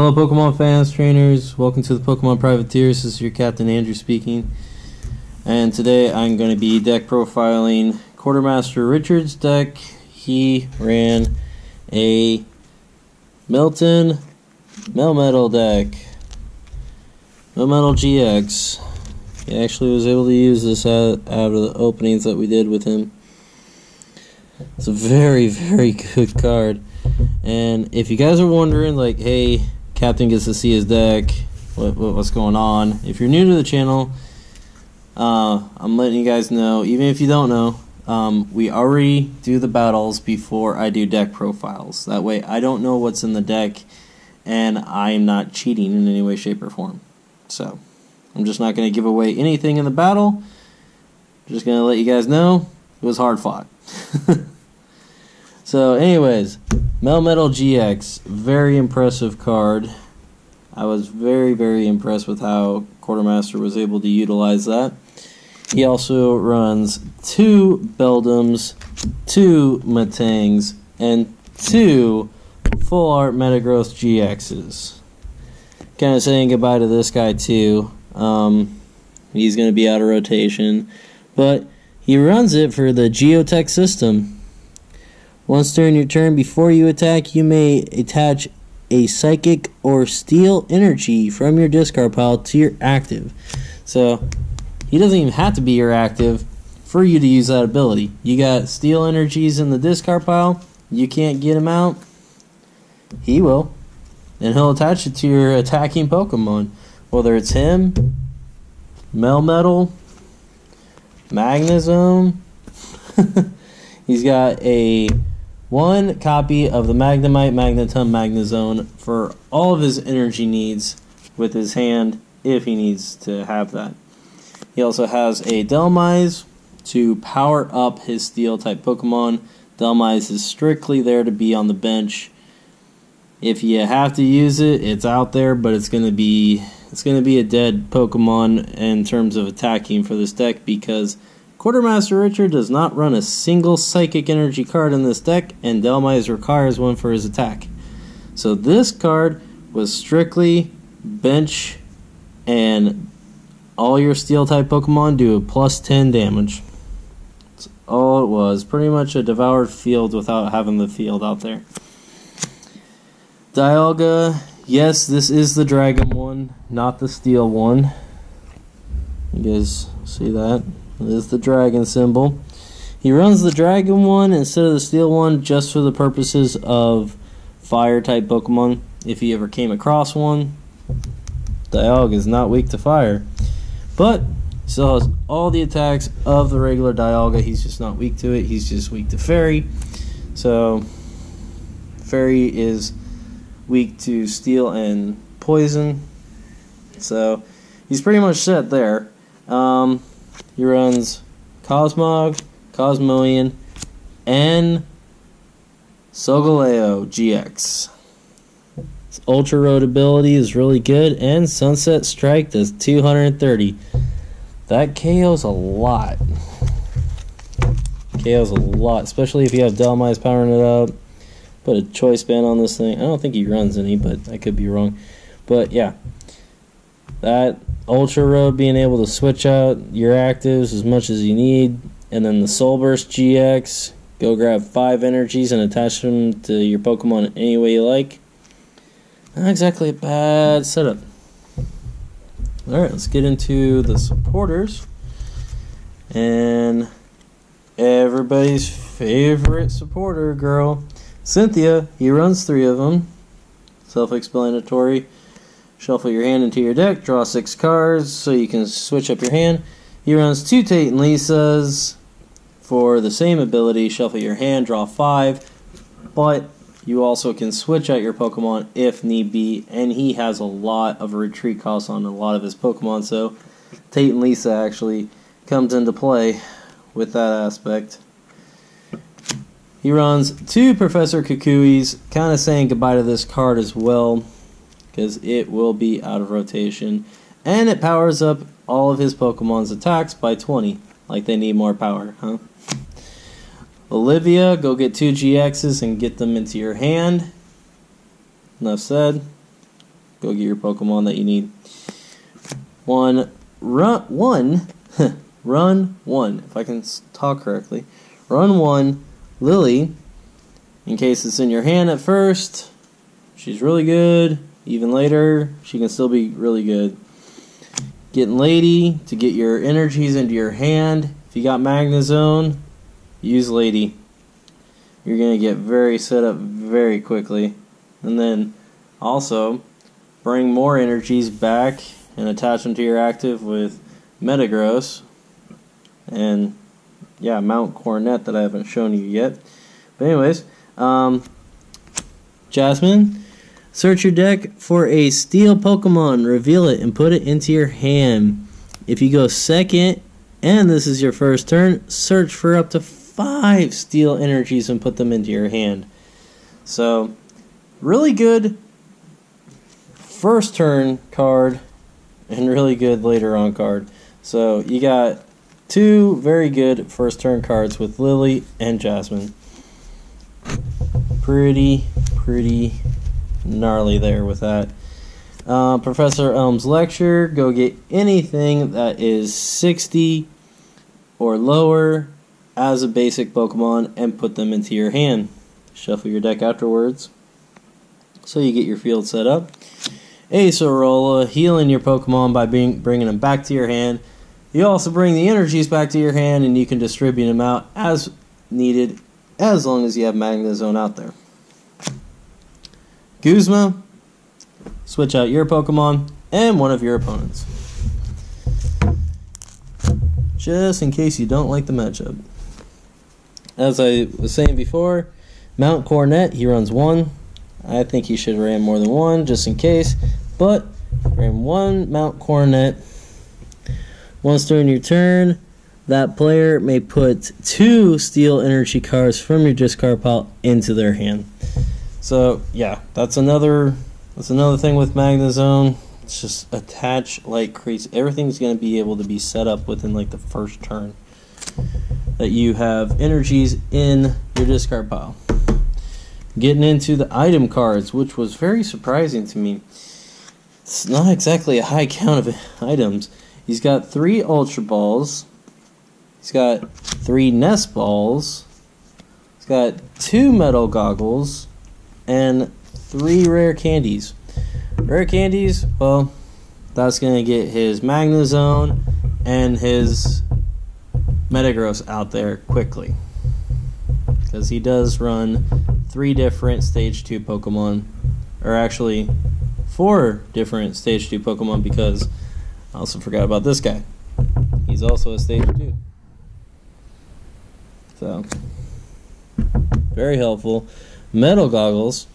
Hello Pokemon fans, trainers, welcome to the Pokemon Privateers. This is your Captain Andrew speaking. And today I'm going to be deck profiling Quartermaster Richard's deck. He ran a Melmetal deck. Melmetal Gx. He actually was able to use this out of the openings that we did with him. It's a very, very good card. And if you guys are wondering, like, hey, Captain gets to see his deck, what's going on? If you're new to the channel, I'm letting you guys know, even if you don't know, we already do the battles before I do deck profiles. That way I don't know what's in the deck, and I'm not cheating in any way, shape, or form. So, I'm just not going to give away anything in the battle. Just going to let you guys know it was hard fought. So anyways, Melmetal GX, very impressive card. I was very, very impressed with how Quartermaster was able to utilize that. He also runs 2 Beldums, 2 Metangs, and 2 full art Metagross GXs. Kind of saying goodbye to this guy too. He's going to be out of rotation, but he runs it for the Geotech system. Once during your turn, before you attack, you may attach a psychic or steel energy from your discard pile to your active. So, he doesn't even have to be your active for you to use that ability. You got steel energies in the discard pile, you can't get him out, he will. And he'll attach it to your attacking Pokemon. Whether it's him, Melmetal, Magnezone. He's got a 1 copy of the Magnemite, Magneton, Magnezone for all of his energy needs with his hand, if he needs to have that. He also has a Dhelmise to power up his Steel-type Pokemon. Dhelmise is strictly there to be on the bench. If you have to use it, it's out there, but it's gonna be a dead Pokemon in terms of attacking for this deck, because Quartermaster Richard does not run a single Psychic Energy card in this deck, and Dhelmise requires one for his attack. So this card was strictly bench, and all your Steel-type Pokemon do a +10 damage. That's all it was. Pretty much a devoured field without having the field out there. Dialga, yes, this is the Dragon one, not the Steel one. You guys see that? It is the dragon symbol. He runs the dragon one instead of the steel one just for the purposes of fire type Pokemon. If he ever came across one, Dialga is not weak to fire, but still has all the attacks of the regular Dialga. He's just not weak to it. He's just weak to fairy. So fairy is weak to steel and poison. So he's pretty much set there. He runs Cosmog, Cosmoian, and Solgaleo GX. His Ultra Road ability is really good, and Sunset Strike does 230. That KOs a lot. KOs a lot, especially if you have Dhelmise powering it up. Put a choice band on this thing. I don't think he runs any, but I could be wrong. But yeah, that Ultra Road, being able to switch out your actives as much as you need, and then the Soul Burst GX, go grab 5 energies and attach them to your Pokemon any way you like. Not exactly a bad setup. Alright, let's get into the supporters. And everybody's favorite supporter girl, Cynthia. He runs 3 of them. Self-explanatory. Shuffle your hand into your deck, draw 6 cards so you can switch up your hand. He runs 2 Tate and Lisas for the same ability. Shuffle your hand, draw 5. But you also can switch out your Pokemon if need be. And he has a lot of retreat costs on a lot of his Pokemon. So Tate and Lisa actually comes into play with that aspect. He runs 2 Professor Kukuis, kind of saying goodbye to this card as well, because it will be out of rotation, and it powers up all of his Pokemon's attacks by 20. Like they need more power, huh? Olivia, go get 2 GXs and get them into your hand. Enough said. go get your Pokemon that you need. Run one, if I can talk correctly. Run 1, Lily, in case it's in your hand at first. She's really good. Even later, she can still be really good. Getting Lady to get your energies into your hand. If you got Magnezone, use Lady. You're going to get very set up very quickly. And then also bring more energies back and attach them to your active with Metagross. And yeah, Mount Coronet that I haven't shown you yet. But anyways, Jasmine, search your deck for a steel Pokemon, reveal it, and put it into your hand. If you go second, and this is your first turn, search for up to 5 steel energies and put them into your hand. So, really good first turn card, and really good later on card. So, you got 2 very good first turn cards with Lily and Jasmine. Pretty gnarly there with that. Professor Elm's lecture, go get anything that is 60 or lower as a basic Pokemon and put them into your hand. Shuffle your deck afterwards so you get your field set up. Acerola, healing your Pokemon by bringing them back to your hand. You also bring the energies back to your hand and you can distribute them out as needed as long as you have Magnezone out there. Guzma, switch out your Pokemon and one of your opponents. Just in case you don't like the matchup. As I was saying before, Mount Coronet, he runs 1. I think he should ran more than 1 just in case. But, ran 1 Mount Coronet. Once during your turn, that player may put 2 Steel Energy cards from your discard pile into their hand. So yeah, that's another thing with Magnezone. It's just attach like crazy. Everything's going to be able to be set up within like the first turn that you have energies in your discard pile. Getting into the item cards, which was very surprising to me. It's not exactly a high count of items. He's got 3 Ultra Balls. He's got 3 Nest Balls. He's got 2 Metal Goggles. And 3 Rare Candies. Rare Candies, well, that's going to get his Magnezone and his Metagross out there quickly. Because he does run 3 different Stage 2 Pokemon. Or actually, 4 different Stage 2 Pokemon because I also forgot about this guy. He's also a Stage 2. So, very helpful. Metal Goggles.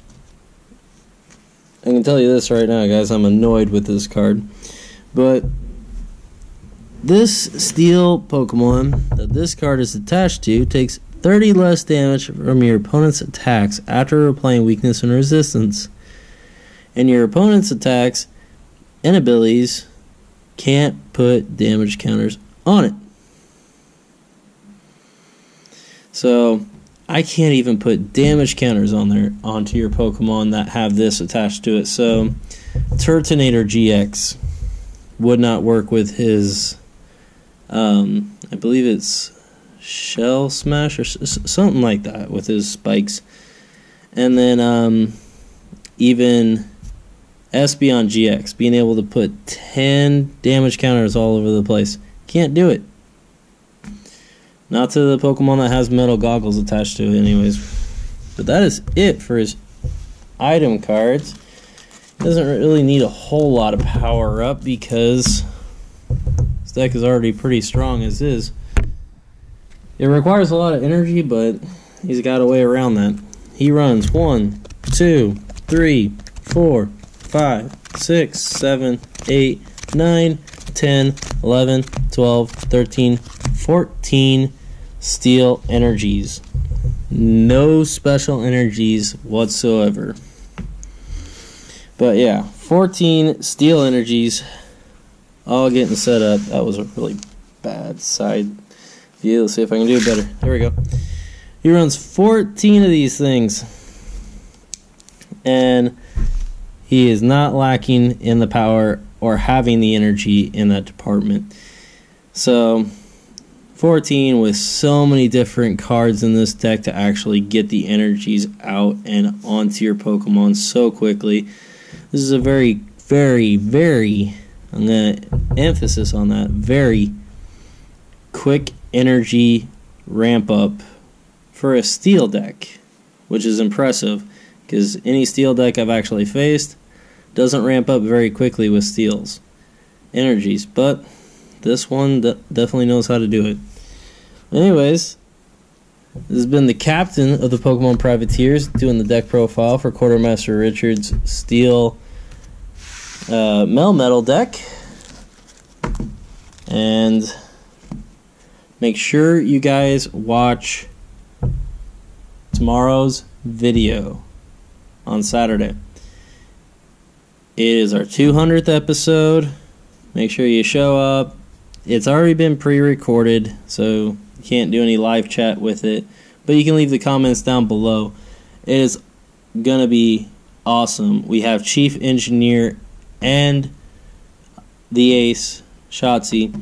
I can tell you this right now, guys. I'm annoyed with this card. But this steel Pokemon that this card is attached to takes 30 less damage from your opponent's attacks after applying weakness and resistance. And your opponent's attacks and abilities can't put damage counters on it. So I can't even put damage counters on there onto your Pokemon that have this attached to it. So Turtonator GX would not work with his I believe it's Shell Smash or something like that with his spikes. And then even Espeon GX, being able to put 10 damage counters all over the place. Can't do it. Not to the Pokemon that has Metal Goggles attached to it anyways. But that is it for his item cards. Doesn't really need a whole lot of power up because this deck is already pretty strong as is. It requires a lot of energy, but he's got a way around that. He runs 1, 2, 3, 4, 5, 6, 7, 8, 9, 10, 11, 12, 13, 14 steel energies. No special energies whatsoever. But yeah, 14 steel energies all getting set up. That was a really bad side view. Let's see if I can do it better. There we go. He runs 14 of these things. And He is not lacking in the power or having the energy in that department. So 14 with so many different cards in this deck to actually get the energies out and onto your Pokemon so quickly. This is a very, very, very, I'm going to emphasis on that, very quick energy ramp up for a steel deck, which is impressive because any steel deck I've actually faced doesn't ramp up very quickly with steels energies, but this one definitely knows how to do it. Anyways, this has been the captain of the Pokemon Privateers doing the deck profile for Quartermaster Richard's Steel Melmetal deck. And make sure you guys watch tomorrow's video on Saturday. It is our 200th episode. Make sure you show up. It's already been pre-recorded, so you can't do any live chat with it, but you can leave the comments down below. It is gonna be awesome. We have Chief Engineer and the Ace, Shotzi,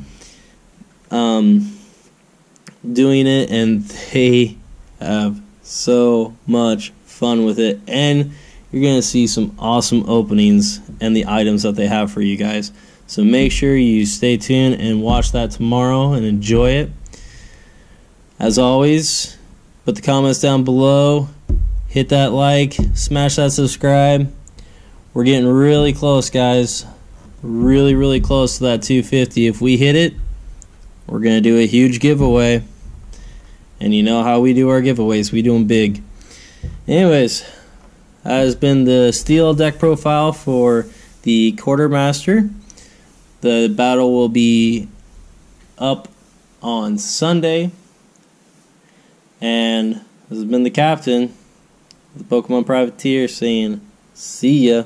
doing it, and they have so much fun with it, and you're gonna see some awesome openings and the items that they have for you guys. So make sure you stay tuned and watch that tomorrow and enjoy it. As always, put the comments down below, hit that like, smash that subscribe. We're getting really close, guys. Really, really close to that 250. If we hit it, we're going to do a huge giveaway. And you know how we do our giveaways. We do them big. Anyways, that has been the steel deck profile for the Quartermaster. The battle will be up on Sunday. And this has been the captain of the Pokemon Privateer saying, see ya.